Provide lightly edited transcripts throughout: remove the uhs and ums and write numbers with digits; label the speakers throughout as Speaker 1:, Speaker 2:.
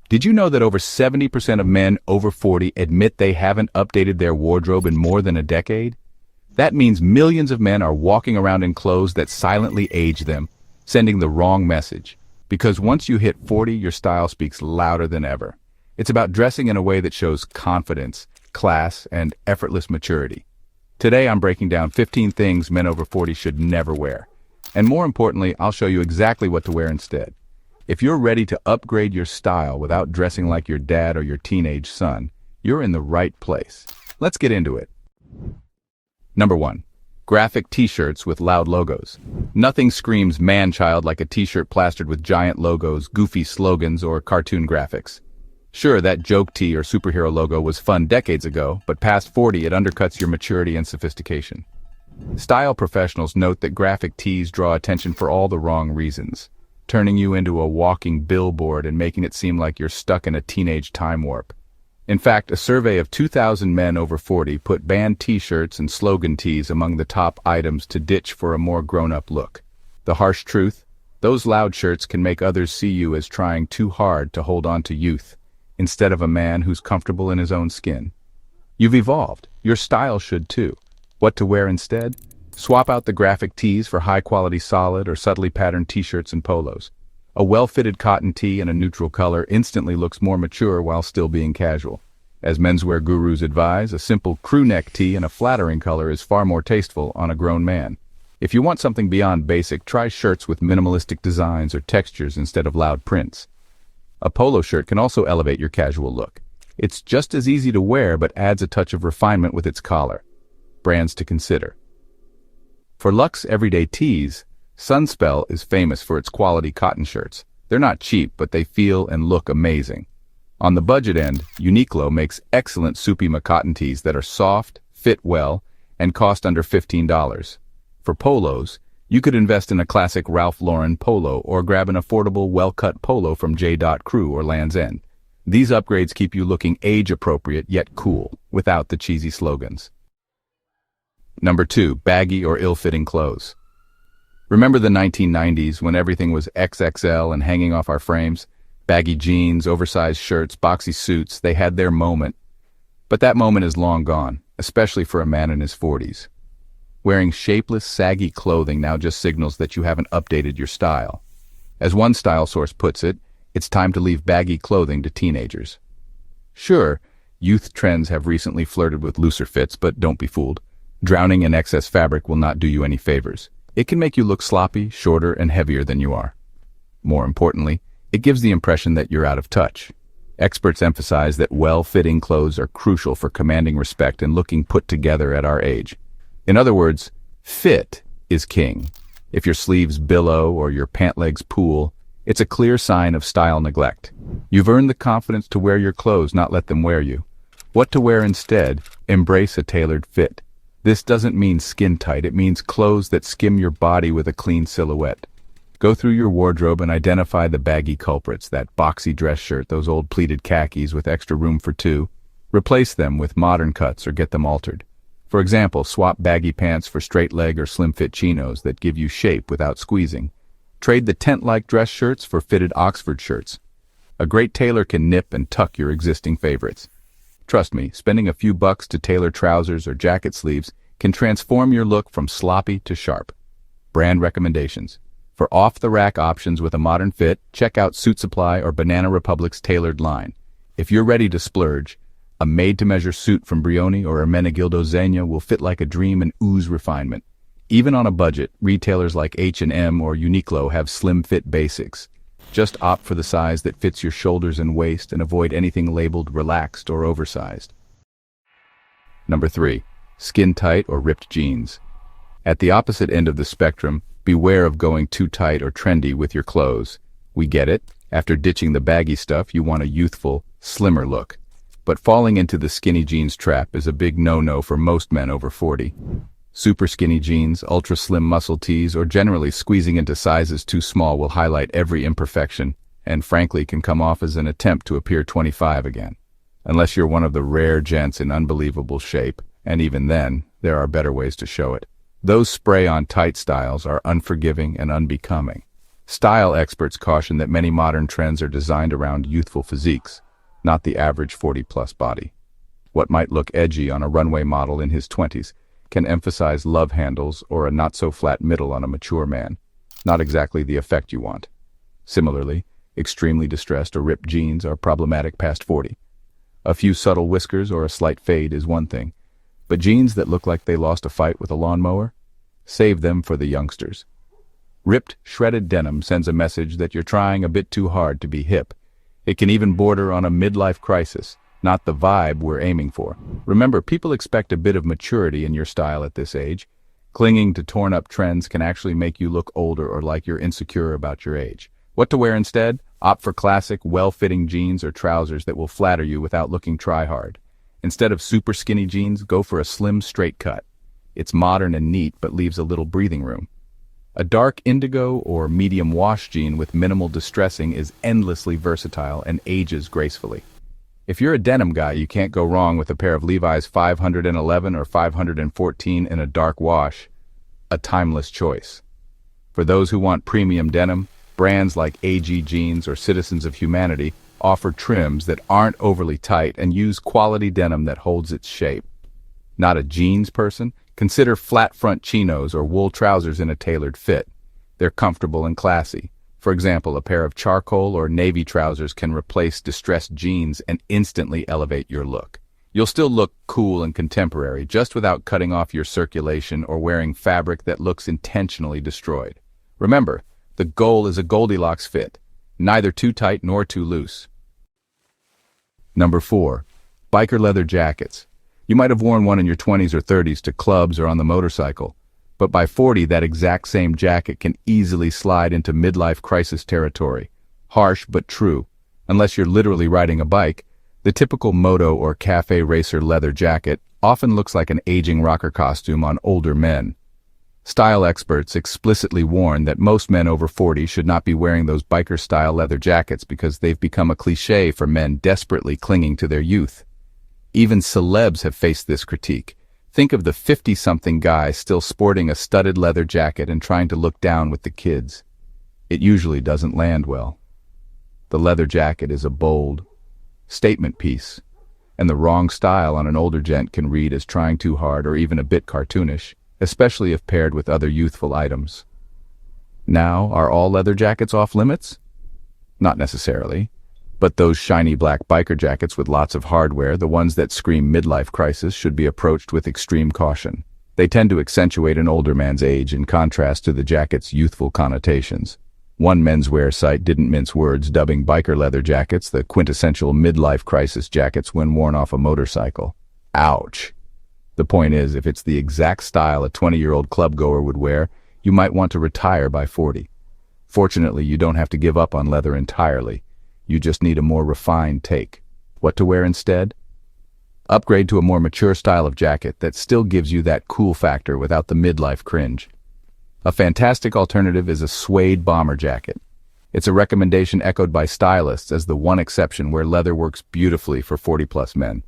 Speaker 1: Did you know that over 70% of men over 40 admit they haven't updated their wardrobe in more than a decade? That means millions of men are walking around in clothes that silently age them, sending the wrong message. Because once you hit 40, your style speaks louder than ever. It's about dressing in a way that shows confidence, class, and effortless maturity. Today, I'm breaking down 15 things men over 40 should never wear. And more importantly, I'll show you exactly what to wear instead. If you're ready to upgrade your style without dressing like your dad or your teenage son, you're in the right place. Let's get into it. Number 1. Graphic t-shirts with loud logos. Nothing screams man-child like a t-shirt plastered with giant logos, goofy slogans, or cartoon graphics. Sure, that joke tee or superhero logo was fun decades ago, but past 40 it undercuts your maturity and sophistication. Style professionals note that graphic tees draw attention for all the wrong reasons, turning you into a walking billboard and making it seem like you're stuck in a teenage time warp. In fact, a survey of 2,000 men over 40 put band t-shirts and slogan tees among the top items to ditch for a more grown-up look. The harsh truth? Those loud shirts can make others see you as trying too hard to hold on to youth, instead of a man who's comfortable in his own skin. You've evolved. Your style should too. What to wear instead? Swap out the graphic tees for high-quality solid or subtly patterned t-shirts and polos. A well-fitted cotton tee in a neutral color instantly looks more mature while still being casual. As menswear gurus advise, a simple crew neck tee in a flattering color is far more tasteful on a grown man. If you want something beyond basic, try shirts with minimalistic designs or textures instead of loud prints. A polo shirt can also elevate your casual look. It's just as easy to wear but adds a touch of refinement with its collar. Brands to consider. For luxe everyday tees, Sunspell is famous for its quality cotton shirts. They're not cheap, but they feel and look amazing. On the budget end, Uniqlo makes excellent Supima cotton tees that are soft, fit well, and cost under $15. For polos, you could invest in a classic Ralph Lauren polo or grab an affordable, well-cut polo from J. Crew or Land's End. These upgrades keep you looking age-appropriate yet cool, without the cheesy slogans. Number 2. Baggy or ill-fitting clothes. Remember the 1990s when everything was XXL and hanging off our frames? Baggy jeans, oversized shirts, boxy suits, they had their moment. But that moment is long gone, especially for a man in his 40s. Wearing shapeless, saggy clothing now just signals that you haven't updated your style. As one style source puts it, it's time to leave baggy clothing to teenagers. Sure, youth trends have recently flirted with looser fits, but don't be fooled. Drowning in excess fabric will not do you any favors. It can make you look sloppy, shorter, and heavier than you are. More importantly, it gives the impression that you're out of touch. Experts emphasize that well-fitting clothes are crucial for commanding respect and looking put together at our age. In other words, fit is king. If your sleeves billow or your pant legs pool, it's a clear sign of style neglect. You've earned the confidence to wear your clothes, not let them wear you. What to wear instead? Embrace a tailored fit. This doesn't mean skin tight, it means clothes that skim your body with a clean silhouette. Go through your wardrobe and identify the baggy culprits, that boxy dress shirt, those old pleated khakis with extra room for two. Replace them with modern cuts or get them altered. For example, swap baggy pants for straight leg or slim fit chinos that give you shape without squeezing. Trade the tent-like dress shirts for fitted Oxford shirts. A great tailor can nip and tuck your existing favorites. Trust me, spending a few bucks to tailor trousers or jacket sleeves can transform your look from sloppy to sharp. Brand recommendations. For off-the-rack options with a modern fit, check out Suit Supply or Banana Republic's tailored line. If you're ready to splurge, a made-to-measure suit from Brioni or Ermenegildo Zegna will fit like a dream and ooze refinement. Even on a budget, retailers like H&M or Uniqlo have slim-fit basics. Just opt for the size that fits your shoulders and waist and avoid anything labeled relaxed or oversized. Number 3. Skin tight or ripped jeans. At the opposite end of the spectrum, beware of going too tight or trendy with your clothes. We get it. After ditching the baggy stuff, you want a youthful, slimmer look. But falling into the skinny jeans trap is a big no-no for most men over 40. Super skinny jeans, ultra-slim muscle tees, or generally squeezing into sizes too small will highlight every imperfection, and frankly can come off as an attempt to appear 25 again. Unless you're one of the rare gents in unbelievable shape, and even then, there are better ways to show it. Those spray-on tight styles are unforgiving and unbecoming. Style experts caution that many modern trends are designed around youthful physiques, not the average 40-plus body. What might look edgy on a runway model in his 20s can emphasize love handles or a not-so-flat middle on a mature man, not exactly the effect you want. Similarly, extremely distressed or ripped jeans are problematic past 40. A few subtle whiskers or a slight fade is one thing, but jeans that look like they lost a fight with a lawnmower? Save them for the youngsters. Ripped, shredded denim sends a message that you're trying a bit too hard to be hip. It can even border on a midlife crisis, not the vibe we're aiming for. Remember, people expect a bit of maturity in your style at this age. Clinging to torn-up trends can actually make you look older or like you're insecure about your age. What to wear instead? Opt for classic, well-fitting jeans or trousers that will flatter you without looking try-hard. Instead of super skinny jeans, go for a slim, straight cut. It's modern and neat, but leaves a little breathing room. A dark indigo or medium wash jean with minimal distressing is endlessly versatile and ages gracefully. If you're a denim guy, you can't go wrong with a pair of Levi's 511 or 514 in a dark wash. A timeless choice. For those who want premium denim, brands like AG Jeans or Citizens of Humanity offer trims that aren't overly tight and use quality denim that holds its shape. Not a jeans person? Consider flat front chinos or wool trousers in a tailored fit. They're comfortable and classy. For example, a pair of charcoal or navy trousers can replace distressed jeans and instantly elevate your look. You'll still look cool and contemporary, just without cutting off your circulation or wearing fabric that looks intentionally destroyed. Remember, the goal is a Goldilocks fit, neither too tight nor too loose. Number 4. Biker leather jackets. You might have worn one in your 20s or 30s to clubs or on the motorcycle, but by 40 that exact same jacket can easily slide into midlife crisis territory. Harsh but true. Unless you're literally riding a bike, the typical moto or cafe racer leather jacket often looks like an aging rocker costume on older men. Style experts explicitly warn that most men over 40 should not be wearing those biker-style leather jackets because they've become a cliché for men desperately clinging to their youth. Even celebs have faced this critique. Think of the 50-something guy still sporting a studded leather jacket and trying to look down with the kids. It usually doesn't land well. The leather jacket is a bold statement piece, and the wrong style on an older gent can read as trying too hard or even a bit cartoonish, especially if paired with other youthful items. Now, are all leather jackets off limits? Not necessarily. But those shiny black biker jackets with lots of hardware, the ones that scream midlife crisis, should be approached with extreme caution. They tend to accentuate an older man's age in contrast to the jacket's youthful connotations. One menswear site didn't mince words, dubbing biker leather jackets the quintessential midlife crisis jackets when worn off a motorcycle. Ouch. The point is, if it's the exact style a 20-year-old clubgoer would wear, you might want to retire by 40. Fortunately, you don't have to give up on leather entirely. You just need a more refined take. What to wear instead? Upgrade to a more mature style of jacket that still gives you that cool factor without the midlife cringe. A fantastic alternative is a suede bomber jacket. It's a recommendation echoed by stylists as the one exception where leather works beautifully for 40-plus men.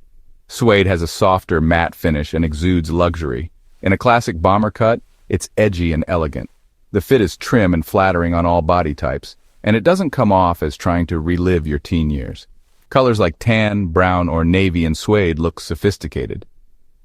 Speaker 1: Suede has a softer, matte finish and exudes luxury. In a classic bomber cut, it's edgy and elegant. The fit is trim and flattering on all body types, and it doesn't come off as trying to relive your teen years. Colors like tan, brown, or navy in suede look sophisticated.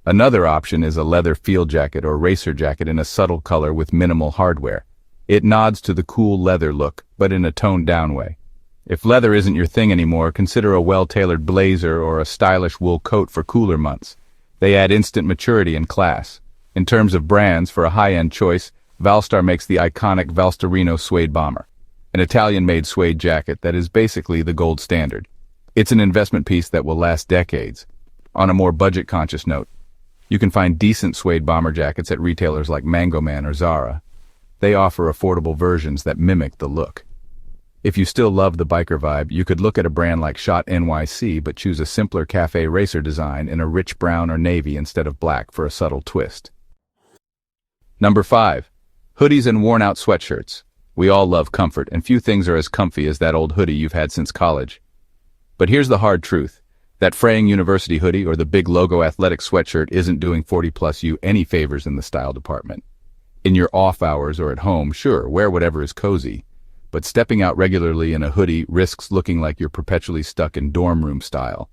Speaker 1: Another option is a leather field jacket or racer jacket in a subtle color with minimal hardware. It nods to the cool leather look, but in a toned-down way. If leather isn't your thing anymore, consider a well-tailored blazer or a stylish wool coat for cooler months. They add instant maturity and class. In terms of brands, for a high-end choice, Valstar makes the iconic Valstarino suede bomber, an Italian-made suede jacket that is basically the gold standard. It's an investment piece that will last decades. On a more budget-conscious note, you can find decent suede bomber jackets at retailers like Mango Man or Zara. They offer affordable versions that mimic the look. If you still love the biker vibe, you could look at a brand like Shot NYC but choose a simpler cafe racer design in a rich brown or navy instead of black for a subtle twist. Number 5. Hoodies and worn-out sweatshirts. We all love comfort, and few things are as comfy as that old hoodie you've had since college. But here's the hard truth. That fraying university hoodie or the big logo athletic sweatshirt isn't doing 40-plus you any favors in the style department. In your off hours or at home, sure, wear whatever is cozy. but stepping out regularly in a hoodie risks looking like you're perpetually stuck in dorm room style.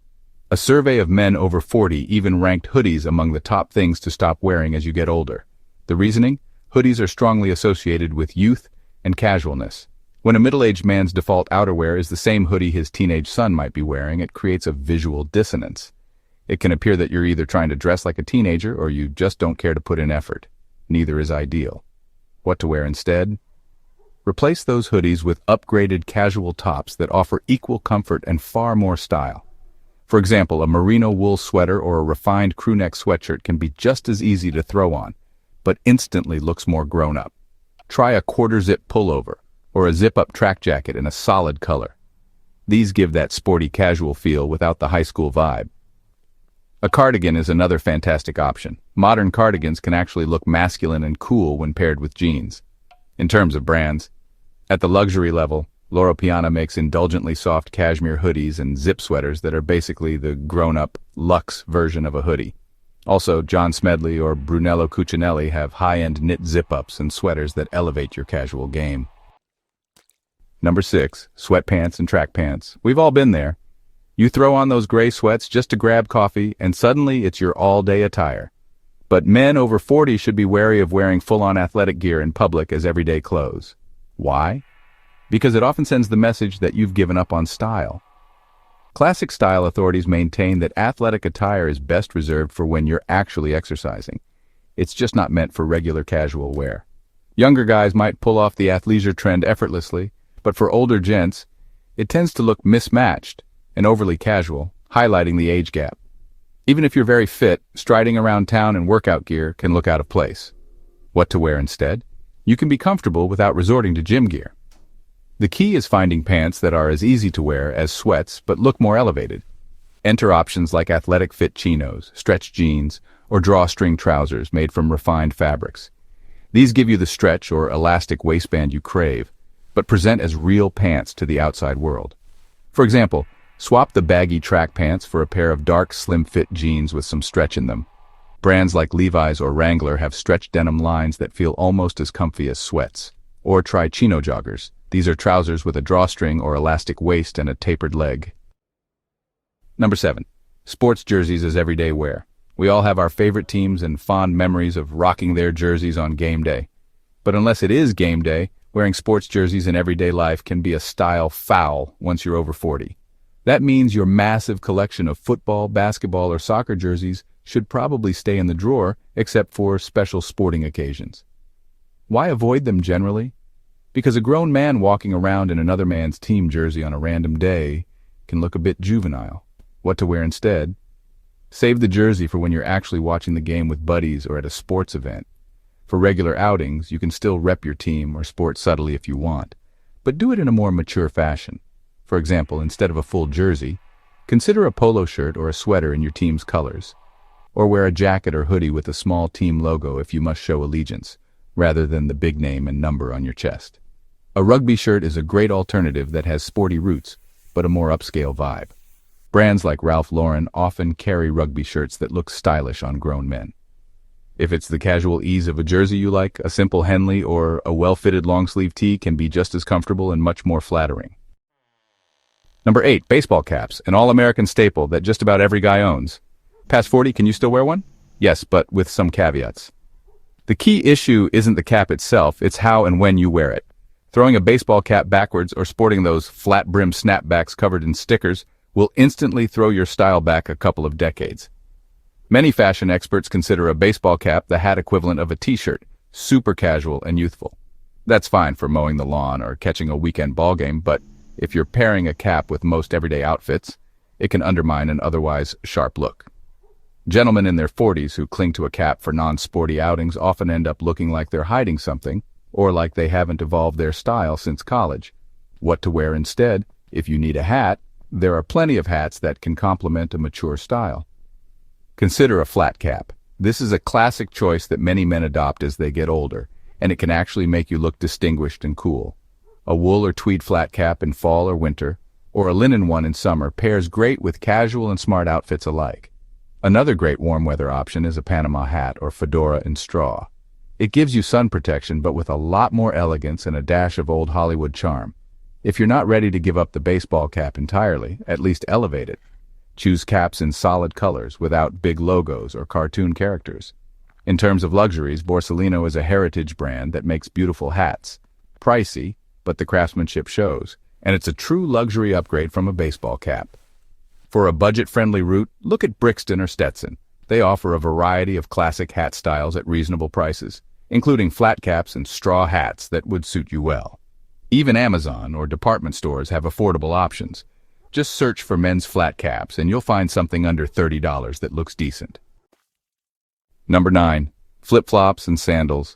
Speaker 1: A survey of men over 40 even ranked hoodies among the top things to stop wearing as you get older. The reasoning? Hoodies are strongly associated with youth and casualness. When a middle-aged man's default outerwear is the same hoodie his teenage son might be wearing, it creates a visual dissonance. It can appear that you're either trying to dress like a teenager or you just don't care to put in effort. Neither is ideal. What to wear instead? Replace those hoodies with upgraded casual tops that offer equal comfort and far more style. For example, a merino wool sweater or a refined crewneck sweatshirt can be just as easy to throw on, but instantly looks more grown-up. Try a quarter-zip pullover or a zip-up track jacket in a solid color. These give that sporty casual feel without the high school vibe. A cardigan is another fantastic option. Modern cardigans can actually look masculine and cool when paired with jeans. In terms of brands, at the luxury level, Loro Piana makes indulgently soft cashmere hoodies and zip sweaters that are basically the grown-up luxe version of a hoodie. Also, John Smedley or Brunello Cucinelli have high-end knit zip-ups and sweaters that elevate your casual game. Number 6, sweatpants and track pants. We've all been there. You throw on those gray sweats just to grab coffee, and suddenly it's your all-day attire. But men over 40 should be wary of wearing full-on athletic gear in public as everyday clothes. Why? Because it often sends the message that you've given up on style. Classic style authorities maintain that athletic attire is best reserved for when you're actually exercising. It's just not meant for regular casual wear. Younger guys might pull off the athleisure trend effortlessly, but for older gents, it tends to look mismatched and overly casual, highlighting the age gap. Even if you're very fit, striding around town in workout gear can look out of place. What to wear instead? You can be comfortable without resorting to gym gear. The key is finding pants that are as easy to wear as sweats but look more elevated. Enter options like athletic fit chinos, stretch jeans, or drawstring trousers made from refined fabrics. These give you the stretch or elastic waistband you crave, but present as real pants to the outside world. For example, swap the baggy track pants for a pair of dark, slim-fit jeans with some stretch in them. Brands like Levi's or Wrangler have stretch denim lines that feel almost as comfy as sweats. Or try chino joggers. These are trousers with a drawstring or elastic waist and a tapered leg. Number 7. Sports jerseys as everyday wear. We all have our favorite teams and fond memories of rocking their jerseys on game day. But unless it is game day, wearing sports jerseys in everyday life can be a style foul once you're over 40. That means your massive collection of football, basketball, or soccer jerseys should probably stay in the drawer except for special sporting occasions. Why avoid them generally? Because a grown man walking around in another man's team jersey on a random day can look a bit juvenile. What to wear instead? Save the jersey for when you're actually watching the game with buddies or at a sports event. For regular outings, you can still rep your team or sport subtly if you want, but do it in a more mature fashion. For example, instead of a full jersey, consider a polo shirt or a sweater in your team's colors, or wear a jacket or hoodie with a small team logo if you must show allegiance, rather than the big name and number on your chest. A rugby shirt is a great alternative that has sporty roots, but a more upscale vibe. Brands like Ralph Lauren often carry rugby shirts that look stylish on grown men. If it's the casual ease of a jersey you like, a simple Henley or a well-fitted long-sleeve tee can be just as comfortable and much more flattering. Number 8, baseball caps, an all-American staple that just about every guy owns. Past 40, can you still wear one? Yes, but with some caveats. The key issue isn't the cap itself, it's how and when you wear it. Throwing a baseball cap backwards or sporting those flat-brim snapbacks covered in stickers will instantly throw your style back a couple of decades. Many fashion experts consider a baseball cap the hat equivalent of a t-shirt, super casual and youthful. That's fine for mowing the lawn or catching a weekend ball game, but if you're pairing a cap with most everyday outfits, it can undermine an otherwise sharp look. Gentlemen in their 40s who cling to a cap for non-sporty outings often end up looking like they're hiding something, or like they haven't evolved their style since college. What to wear instead? If you need a hat, there are plenty of hats that can complement a mature style. Consider a flat cap. This is a classic choice that many men adopt as they get older, and it can actually make you look distinguished and cool. A wool or tweed flat cap in fall or winter, or a linen one in summer, pairs great with casual and smart outfits alike. Another great warm weather option is a Panama hat or fedora in straw. It gives you sun protection but with a lot more elegance and a dash of old Hollywood charm. If you're not ready to give up the baseball cap entirely, at least elevate it. Choose caps in solid colors without big logos or cartoon characters. In terms of luxuries, Borsalino is a heritage brand that makes beautiful hats. Pricey, but the craftsmanship shows, and it's a true luxury upgrade from a baseball cap. For a budget-friendly route, look at Brixton or Stetson. They offer a variety of classic hat styles at reasonable prices, including flat caps and straw hats that would suit you well. Even Amazon or department stores have affordable options. Just search for men's flat caps and you'll find something under $30 that looks decent. Number 9. Flip-flops and sandals.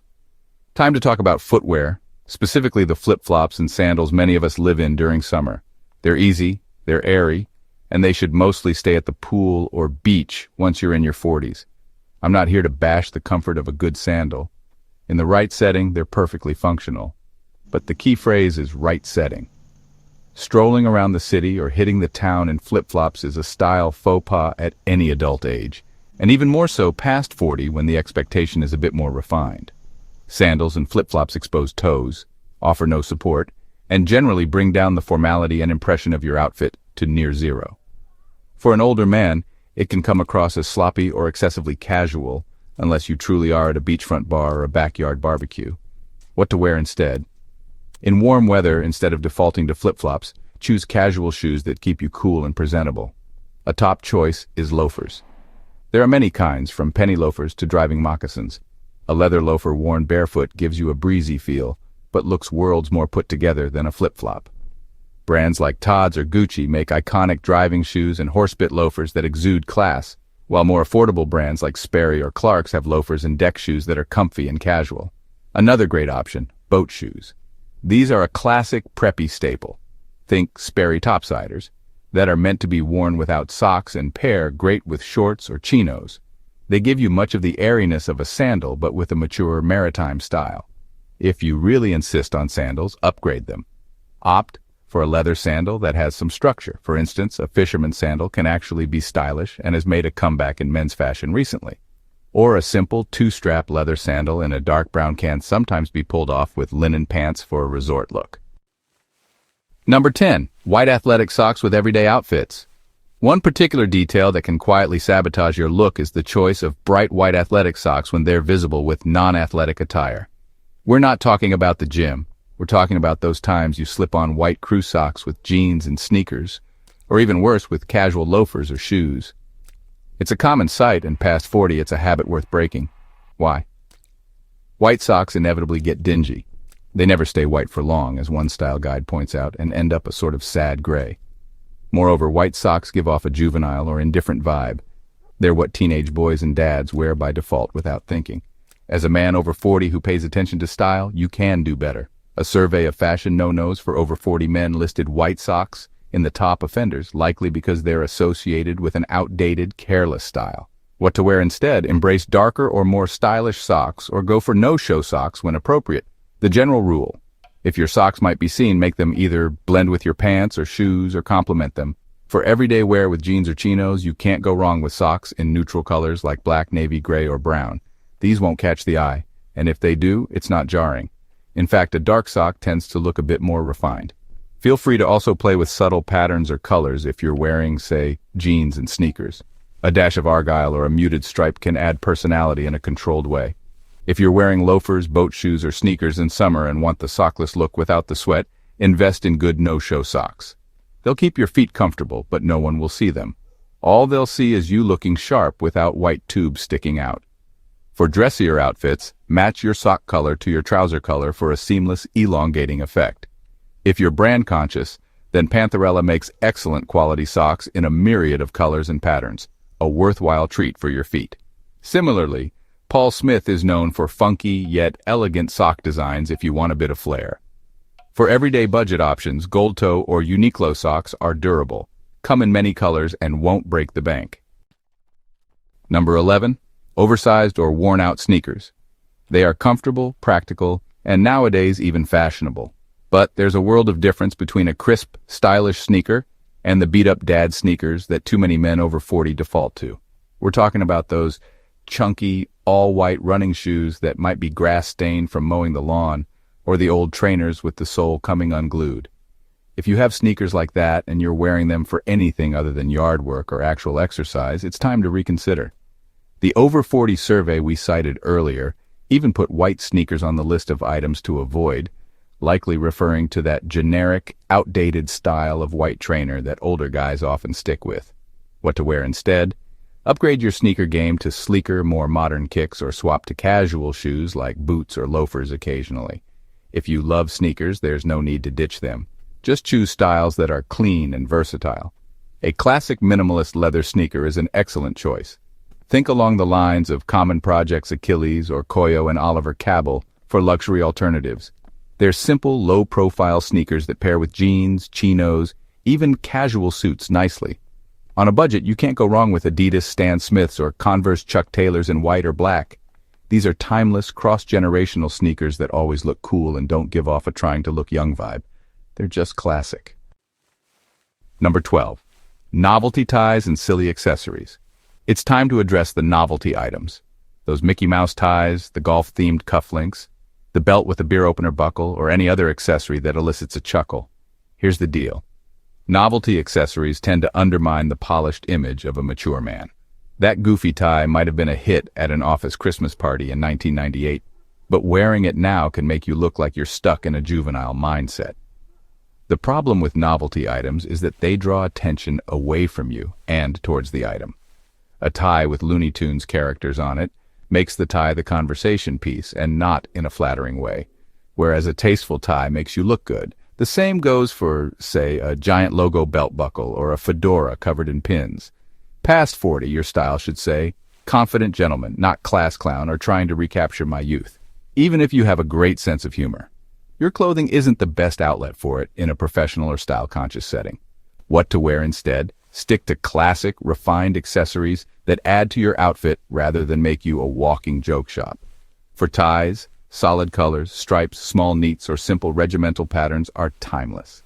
Speaker 1: Time to talk about footwear, specifically the flip-flops and sandals many of us live in during summer. They're easy, they're airy, and they should mostly stay at the pool or beach once you're in your 40s. I'm not here to bash the comfort of a good sandal. In the right setting, they're perfectly functional. But the key phrase is right setting. Strolling around the city or hitting the town in flip-flops is a style faux pas at any adult age, and even more so past 40 when the expectation is a bit more refined. Sandals and flip-flops expose toes, offer no support, and generally bring down the formality and impression of your outfit to near zero. For an older man, it can come across as sloppy or excessively casual, unless you truly are at a beachfront bar or a backyard barbecue. What to wear instead? In warm weather, instead of defaulting to flip-flops, choose casual shoes that keep you cool and presentable. A top choice is loafers. There are many kinds, from penny loafers to driving moccasins. A leather loafer worn barefoot gives you a breezy feel, but looks worlds more put together than a flip-flop. Brands like Tod's or Gucci make iconic driving shoes and horsebit loafers that exude class, while more affordable brands like Sperry or Clark's have loafers and deck shoes that are comfy and casual. Another great option, boat shoes. These are a classic preppy staple. Think Sperry topsiders, that are meant to be worn without socks and pair great with shorts or chinos. They give you much of the airiness of a sandal but with a mature maritime style. If you really insist on sandals, upgrade them. Opt for a leather sandal that has some structure. For instance, a fisherman's sandal can actually be stylish and has made a comeback in men's fashion recently. Or a simple two-strap leather sandal in a dark brown can sometimes be pulled off with linen pants for a resort look. Number 10. White athletic socks with everyday outfits. One particular detail that can quietly sabotage your look is the choice of bright white athletic socks when they're visible with non-athletic attire. We're not talking about the gym. We're talking about those times you slip on white crew socks with jeans and sneakers, or even worse, with casual loafers or shoes. It's a common sight, and past 40 it's a habit worth breaking. Why? White socks inevitably get dingy. They never stay white for long, as one style guide points out, and end up a sort of sad gray. Moreover, white socks give off a juvenile or indifferent vibe. They're what teenage boys and dads wear by default without thinking. As a man over 40 who pays attention to style, you can do better. A survey of fashion no-nos for over 40 men listed white socks in the top offenders, likely because they're associated with an outdated, careless style. What to wear instead? Embrace darker or more stylish socks, or go for no-show socks when appropriate. The general rule: if your socks might be seen, make them either blend with your pants or shoes or complement them. For everyday wear with jeans or chinos, you can't go wrong with socks in neutral colors like black, navy, gray, or brown. These won't catch the eye, and if they do, it's not jarring. In fact, a dark sock tends to look a bit more refined. Feel free to also play with subtle patterns or colors if you're wearing, say, jeans and sneakers. A dash of argyle or a muted stripe can add personality in a controlled way. If you're wearing loafers, boat shoes, or sneakers in summer and want the sockless look without the sweat, invest in good no-show socks. They'll keep your feet comfortable, but no one will see them. All they'll see is you looking sharp without white tubes sticking out. For dressier outfits, match your sock color to your trouser color for a seamless, elongating effect. If you're brand conscious, then Pantherella makes excellent quality socks in a myriad of colors and patterns, a worthwhile treat for your feet. Similarly, Paul Smith is known for funky yet elegant sock designs if you want a bit of flair. For everyday budget options, Gold Toe or Uniqlo socks are durable, come in many colors, and won't break the bank. Number 11. Oversized or worn-out sneakers. They are comfortable, practical, and nowadays even fashionable. But there's a world of difference between a crisp, stylish sneaker and the beat-up dad sneakers that too many men over 40 default to. We're talking about those chunky, all-white running shoes that might be grass-stained from mowing the lawn, or the old trainers with the sole coming unglued. If you have sneakers like that and you're wearing them for anything other than yard work or actual exercise, it's time to reconsider. The over 40 survey we cited earlier even put white sneakers on the list of items to avoid, likely referring to that generic, outdated style of white trainer that older guys often stick with. What to wear instead? Upgrade your sneaker game to sleeker, more modern kicks, or swap to casual shoes like boots or loafers occasionally. If you love sneakers, there's no need to ditch them. Just choose styles that are clean and versatile. A classic minimalist leather sneaker is an excellent choice. Think along the lines of Common Project's Achilles or Koyo and Oliver Cabell for luxury alternatives. They're simple, low-profile sneakers that pair with jeans, chinos, even casual suits nicely. On a budget, you can't go wrong with Adidas Stan Smiths or Converse Chuck Taylors in white or black. These are timeless, cross-generational sneakers that always look cool and don't give off a trying-to-look-young vibe. They're just classic. Number 12. Novelty ties and silly accessories. It's time to address the novelty items. Those Mickey Mouse ties, the golf-themed cufflinks, the belt with a beer opener buckle, or any other accessory that elicits a chuckle. Here's the deal. Novelty accessories tend to undermine the polished image of a mature man. That goofy tie might have been a hit at an office Christmas party in 1998, but wearing it now can make you look like you're stuck in a juvenile mindset. The problem with novelty items is that they draw attention away from you and towards the item. A tie with Looney Tunes characters on it makes the tie the conversation piece and not in a flattering way, whereas a tasteful tie makes you look good. The same goes for, say, a giant logo belt buckle or a fedora covered in pins. Past 40, your style should say, confident gentleman, not class clown or trying to recapture my youth. Even if you have a great sense of humor, your clothing isn't the best outlet for it in a professional or style-conscious setting. What to wear instead? Stick to classic, refined accessories that add to your outfit rather than make you a walking joke shop. For ties, solid colors, stripes, small neats, or simple regimental patterns are timeless.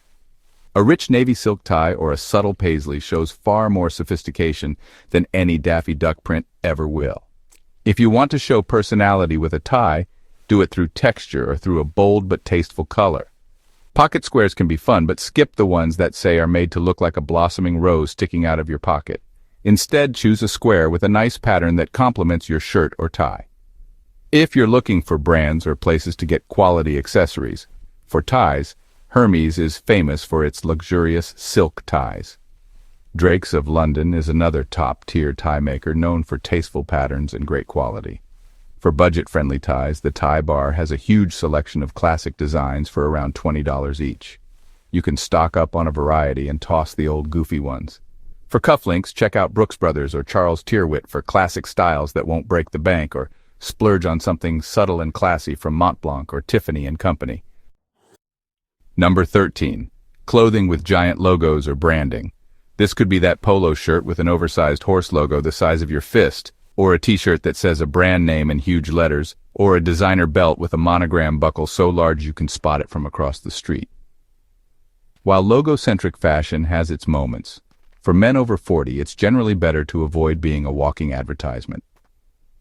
Speaker 1: A rich navy silk tie or a subtle paisley shows far more sophistication than any Daffy Duck print ever will. If you want to show personality with a tie, do it through texture or through a bold but tasteful color. Pocket squares can be fun, but skip the ones that say are made to look like a blossoming rose sticking out of your pocket. Instead, choose a square with a nice pattern that complements your shirt or tie. If you're looking for brands or places to get quality accessories, for ties, Hermes is famous for its luxurious silk ties. Drake's of London is another top-tier tie maker known for tasteful patterns and great quality. For budget-friendly ties, the Tie Bar has a huge selection of classic designs for around $20 each. You can stock up on a variety and toss the old goofy ones. For cufflinks, check out Brooks Brothers or Charles Tyrwhitt for classic styles that won't break the bank, or splurge on something subtle and classy from Montblanc or Tiffany & Company. Number 13. Clothing with giant logos or branding. This could be that polo shirt with an oversized horse logo the size of your fist, or a t-shirt that says a brand name in huge letters, or a designer belt with a monogram buckle so large you can spot it from across the street. While logo-centric fashion has its moments, for men over 40 it's generally better to avoid being a walking advertisement.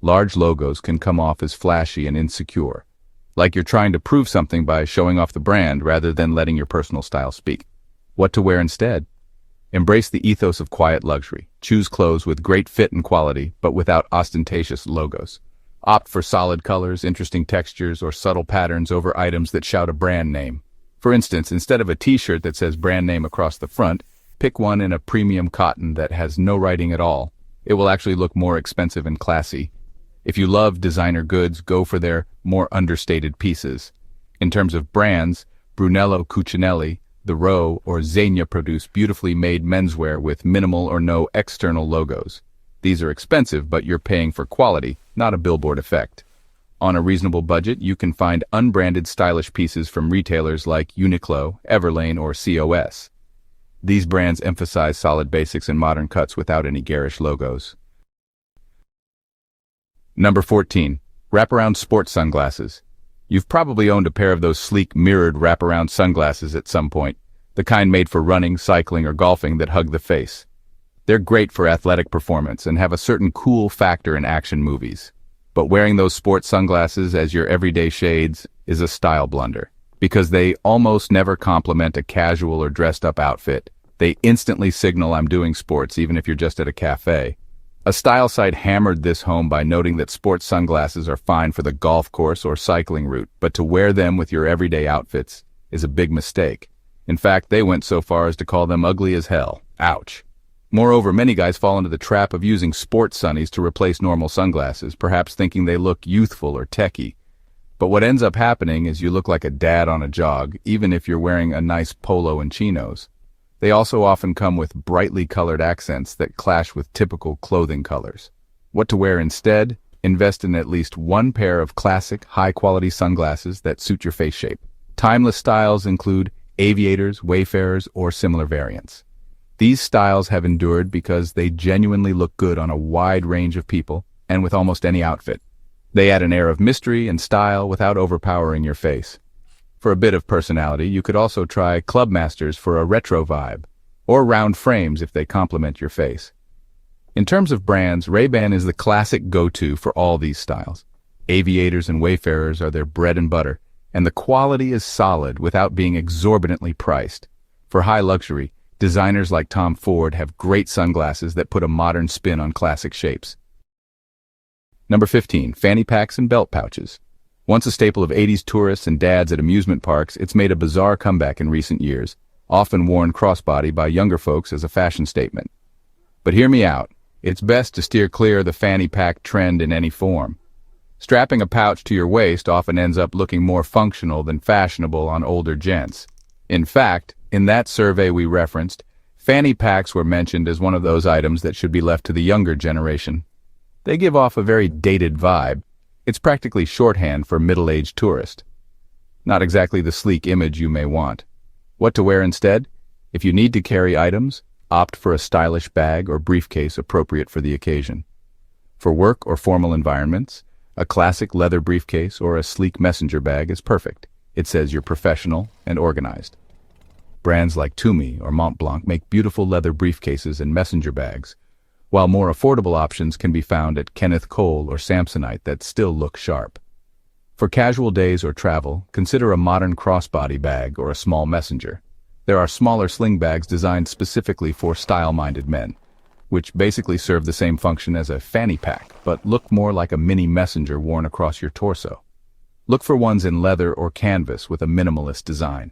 Speaker 1: Large logos can come off as flashy and insecure, like you're trying to prove something by showing off the brand rather than letting your personal style speak. What to wear instead? Embrace the ethos of quiet luxury. Choose clothes with great fit and quality, but without ostentatious logos. Opt for solid colors, interesting textures, or subtle patterns over items that shout a brand name. For instance, instead of a t-shirt that says brand name across the front, pick one in a premium cotton that has no writing at all. It will actually look more expensive and classy. If you love designer goods, go for their more understated pieces. In terms of brands, Brunello Cucinelli, The Row, or Zegna produce beautifully made menswear with minimal or no external logos. These are expensive, but you're paying for quality, not a billboard effect. On a reasonable budget, you can find unbranded stylish pieces from retailers like Uniqlo, Everlane, or COS. These brands emphasize solid basics and modern cuts without any garish logos. Number 14. Wraparound sports sunglasses. You've probably owned a pair of those sleek mirrored wraparound sunglasses at some point, the kind made for running, cycling, or golfing that hug the face. They're great for athletic performance and have a certain cool factor in action movies. But wearing those sports sunglasses as your everyday shades is a style blunder, because they almost never complement a casual or dressed-up outfit. They instantly signal I'm doing sports even if you're just at a cafe. A style site hammered this home by noting that sports sunglasses are fine for the golf course or cycling route, but to wear them with your everyday outfits is a big mistake. In fact, they went so far as to call them ugly as hell. Ouch. Moreover, many guys fall into the trap of using sports sunnies to replace normal sunglasses, perhaps thinking they look youthful or techy. But what ends up happening is you look like a dad on a jog, even if you're wearing a nice polo and chinos. They also often come with brightly colored accents that clash with typical clothing colors. What to wear instead? Invest in at least one pair of classic, high-quality sunglasses that suit your face shape. Timeless styles include aviators, wayfarers, or similar variants. These styles have endured because they genuinely look good on a wide range of people and with almost any outfit. They add an air of mystery and style without overpowering your face. For a bit of personality, you could also try Clubmasters for a retro vibe, or round frames if they complement your face. In terms of brands, Ray-Ban is the classic go-to for all these styles. Aviators and Wayfarers are their bread and butter, and the quality is solid without being exorbitantly priced. For high luxury, designers like Tom Ford have great sunglasses that put a modern spin on classic shapes. Number 15. Fanny packs and belt pouches. Once a staple of 80s tourists and dads at amusement parks, it's made a bizarre comeback in recent years, often worn crossbody by younger folks as a fashion statement. But hear me out. It's best to steer clear of the fanny pack trend in any form. Strapping a pouch to your waist often ends up looking more functional than fashionable on older gents. In fact, in that survey we referenced, fanny packs were mentioned as one of those items that should be left to the younger generation. They give off a very dated vibe. It's practically shorthand for middle-aged tourist. Not exactly the sleek image you may want. What to wear instead? If you need to carry items, opt for a stylish bag or briefcase appropriate for the occasion. For work or formal environments, a classic leather briefcase or a sleek messenger bag is perfect. It says you're professional and organized. Brands like Tumi or Mont Blanc make beautiful leather briefcases and messenger bags, while more affordable options can be found at Kenneth Cole or Samsonite that still look sharp. For casual days or travel, consider a modern crossbody bag or a small messenger. There are smaller sling bags designed specifically for style-minded men, which basically serve the same function as a fanny pack, but look more like a mini messenger worn across your torso. Look for ones in leather or canvas with a minimalist design.